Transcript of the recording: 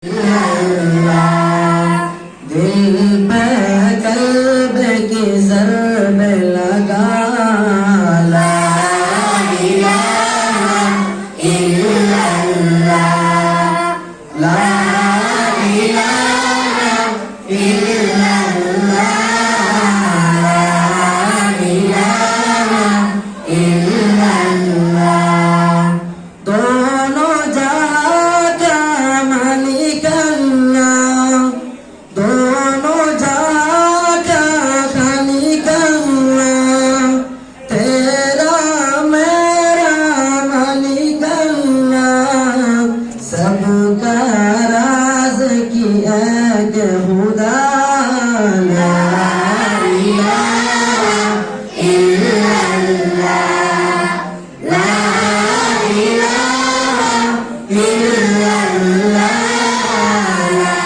दिल पे कल्ब की ज़रब लगा ला इलाहा इल्लल्लाह ला इलाहा इल्लल्लाह ला इलाहा इल्लल्लाह दोनों जागा मालिक अल्लाह दोनों जागा खालिक अल्लाह तेरा मेरा मालिक अल्लाह सबका राज़ की एक